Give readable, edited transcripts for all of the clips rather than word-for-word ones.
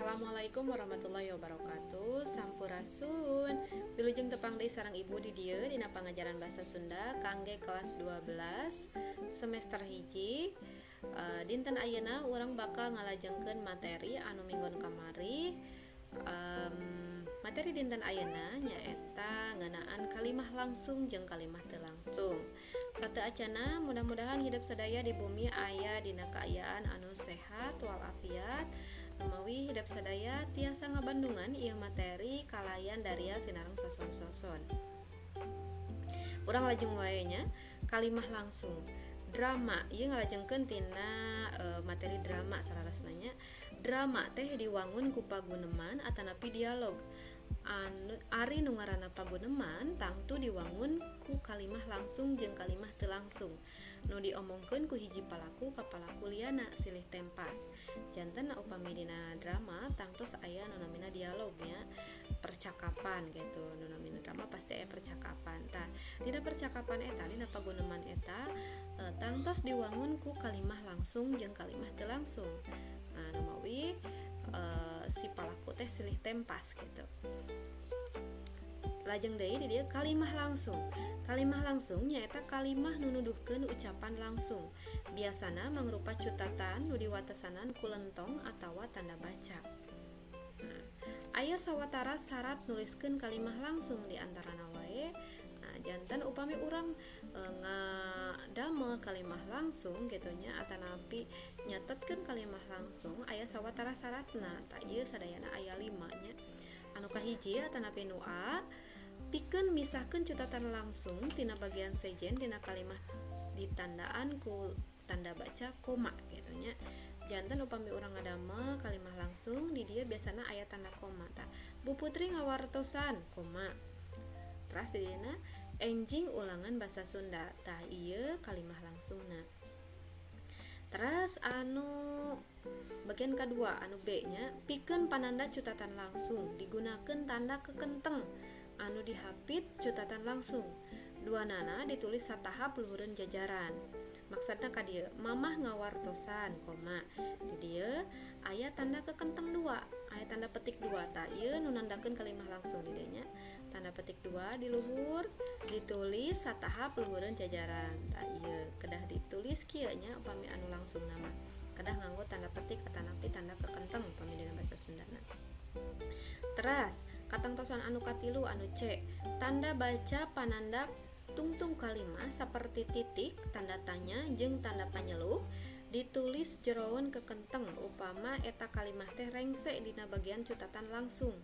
Assalamualaikum warahmatullahi wabarakatuh. Sampurasun. Wilujeng tepang deui sareng ibu di dieu dina pangajaran bahasa Sunda kangge kelas 12 semester hiji. Dinten ayeuna urang bakal ngalajengkeun materi anu minggon kamari. Materi dinten ayeuna nyaeta ngeunaan kalimah langsung jeung kalimah teu langsung. Sateu acana mudah-mudahan hidup sadaya di bumi aya dina kaayaan anu sehat walafiat. Mawi hidup sadaya tiasa ngabandungan ieu materi kalayan daria sinareng soson-soson. Urang lajeng wae nya kalimah langsung. Drama ieu ngalajengkeun tina materi drama salarasna nya. Drama teh diwangun ku paguneman atanapi dialog. Ari nu ngaranna paguneman tangtu diwangun ku kalimah langsung jeung kalimah teu langsung nu diomongkeun ku hiji palaku ka palaku liana silih tempas. Janten upami dina drama tangtos aya nu namina dialognya percakapan gitu. Nu namina drama pasti aya percakapan. Tah dina percakapan eta dina paguneman eta tangtos diwangun ku kalimah langsung jeung kalimah teu langsung. Nah nu mawi si palaku teh silih tempas gitu. Lajeng deui di dieu kalimah langsung. Kalimah langsung nyaeta kalimah nu nuduhkeun ucapan langsung. Biasana mangrupa cutatan nu diwatesanan ku lentong atawa tanda baca. Nah, aya sawatara syarat nuliskeun kalimah langsung di antarana wae. Nah, janten upami urang ngadamel kalimah langsung gitu nya atanapi nyatetkeun kalimah langsung aya sawatara syaratna. Tah ieu sadayana aya 5 nya. Anu kahiji atanapi nu A pikeun misahkeun cutatan langsung tina bagian sejen dina kalimah ditandaan ku tanda baca koma gitu nya. Janten upami urang ngadamel kalimah langsung di dieu biasana aya tanda koma. Tah Bu Putri ngawartosan koma. Terus di dieuna enjing ulangan bahasa Sunda. Tah ieu kalimah langsungna. Terus anu bagian kedua anu B nya pikeun pananda cutatan langsung digunakeun tanda kekenteng anu dihapit cutatan langsung. Duanana ditulis satahap luhureun jajaran. Maksudna ka dieu mamah ngawartosan koma. Di dieu aya tanda kekenteng 2, aya tanda petik 2. Tah ieu nu nandakeun kalimah langsung di dieu nya. Tanda petik 2 di luhur ditulis satahap luhureun jajaran. Tah ieu kedah ditulis kieu nya upami anu langsung nama. Kedah nganggo tanda petik atanapi tanda kekenteng upami dina basa Sundana. Teras katangtosan anu katilu anu C tanda baca pananda tungtung kalimah saperti titik, tanda tanya jeung tanda panyeluh ditulis jeroen kekenteng upama eta kalimah teh rengse dina bagian cutatan langsung.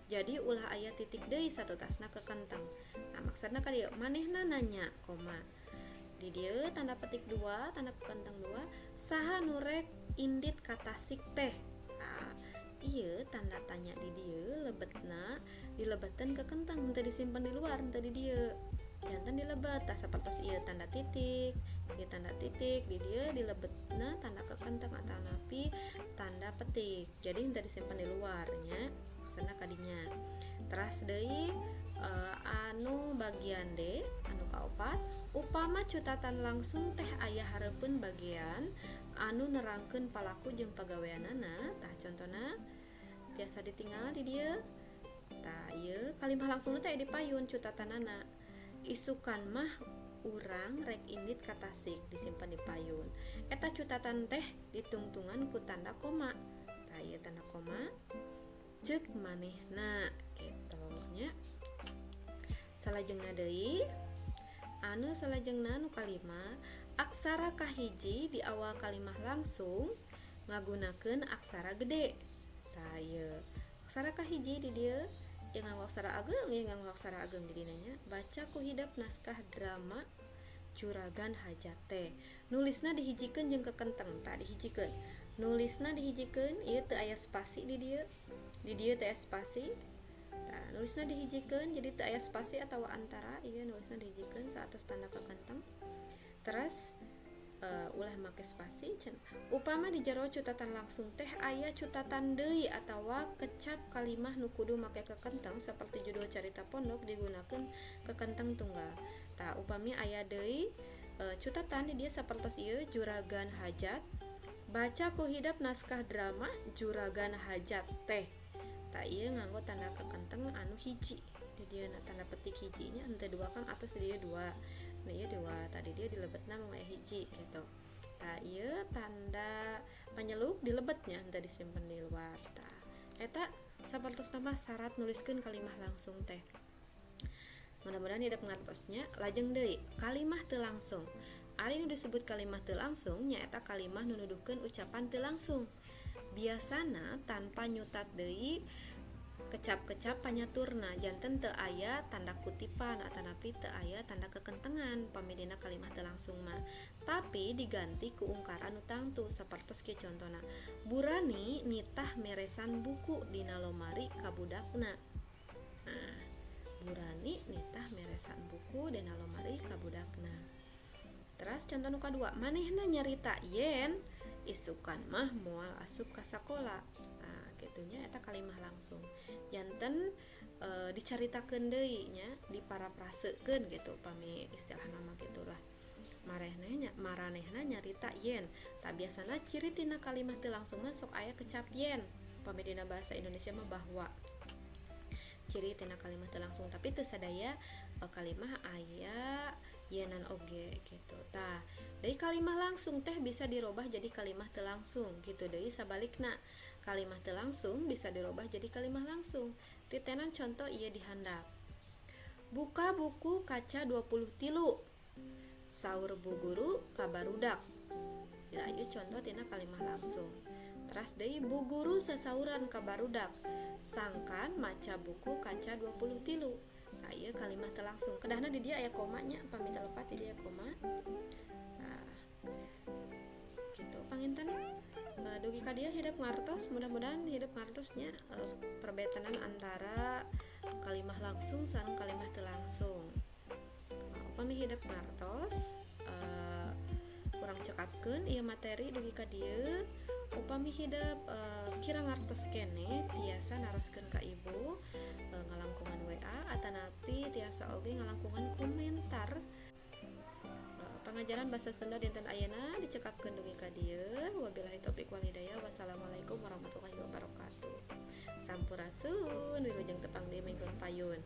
Jadi ulah aya titik deui satutasna kekenteng. Nah maksudna ka dieu manehna nanya koma. Di dieu tanda petik 2 tanda kekenteng 2 saha nu rek indit kata sik teh. Ieu tanda tanya di dieu lebetna dilebetkeun ke kentang henteu disimpen di luar henteu di dieu. Janten dilebet tah sapertos ieu tanda titik, ieu tanda titik di dieu dilebetna tanda ke kentang atanapi tanda petik. Jadi henteu disimpen di luar nya. Maksudna kadinya. Teras deui anu bagian D anu kaopat upama cutatan langsung teh aya hareupeun bagian anu nerangkeun palaku jeung pagaweanana. Tah contona tiasa ditinggal di dieu. Tah ieu kalimah langsung teh dipayun cutatanana. Isukan mah urang rek indit kata sik disimpan di payun. Eta cutatan teh ditungtungan ku tanda koma. Tah ieu tanda koma ceuk manehna kitu nya. Salajengna deui anu salajengna nu kalima aksara kahiji di awal kalimah langsung ngagunakeun aksara gede. Tah ieu aksara kahiji di dieu yang nganggo aksara ageng yang nganggo aksara ageng di dieu nya baca ku hidap naskah drama Juragan Hajat teh. Nulisna dihijikeun jeung kekenteng. Tah dihijikeun. Nulisna dihijikeun ieu teu aya spasi di dieu. Di dieu teu aya spasi. Tah nulisna dihijikeun jadi teu aya spasi atawa antara ieu nulisna dihijikeun saatos tanda kekenteng. Terus ulah make spasi cenah. Upama di jero cutatan langsung teh aya cutatan deui atawa kecap kalimah nu kudu make kekenteng saperti judul carita pondok digunakeun kekenteng tunggal. Tah upami aya deui cutatan di dieu sapertos ieu Juragan Hajat Baca ku hidap naskah drama Juragan Hajat teh. Tak iya nganggo tanda kekenteng anu hiji. Di dia tanda petik hijinya ente dua kan atas dia dua. Nah iya dua tadi dia dilebetna nu hiji gitu. Tak iya tanda panyelup dilebetnya ente disimpan di luar. Tah eta sapertos nama syarat nuliskeun kalimah langsung teh. Mudah-mudahan hidup ngartosnya lajeng deui kalimah teu langsung. Ari nu disebut kalimah teu langsung nyaeta kalimah nu nuduhkeun ucapan teu langsung. Biasana tanpa nyutat deui kecap-kecap panyaturna janten teu aya tanda kutipan atanapi teu aya tanda kekentengan pamilina kalimah teu langsung mah. Tapi diganti ku ungkaran nu tangtu sapertos kieu contona. Burani nitah meresan buku dina lomari ka budakna. Nah, Burani nitah meresan buku dina lomari ka budakna. Terus contoh nu kadua, manehna nyarita yen isukan mah moal asup ka sakola. Nah, gitunya eta kalimah langsung. Janten dicaritakeun deui nya, diparaprasekeun gitu pami istilah nama gitulah. Maranehna nyarita yen. Tah biasana ciri tina kalimah teu langsung mah sok aya kecap yen. Pami dina bahasa Indonesia mah bahwa. Ciri tina kalimah teu langsung tapi teu sadaya kalimah aya yenan oge gitu. Tah, deui kalimah langsung teh bisa dirobah jadi kalimah teu langsung gitu deui sabalikna. Kalimah teu langsung bisa dirobah jadi kalimah langsung. Titenan contoh ieu di handap. Buka buku kaca 23. Saur bu guru ka barudak. Ya ieu contoh tina kalimah langsung. Teras deui bu guru sasauran ka barudak. Sangkan maca buku kaca 23. Nah, ieu kalimah teu langsung. Kedahna di dia aya komanya, pami teu lepat di dia koma. Nah, gitu panginten. Dugi ka dieu hidup ngartos, mudah-mudahan hidup ngartosnya perbetanan antara kalimah langsung sareng kalimah teu langsung. Upami hidup ngartos urang cekapkeun ieu materi dugi ka dieu. Upami hidup kira ngartos keneh tiasa naroskeun ka ibu ngalangkungan WA atanapi tiasa oge ngalangkungan komentar. Pengajaran bahasa Sunda dinten ayeuna dicekapkeun dugi ka dieu. Wabillahi taufik wal hidayah. Wassalamualaikum warahmatullahi wabarakatuh. Sampurasun wilujeng tepang deui minggon payun.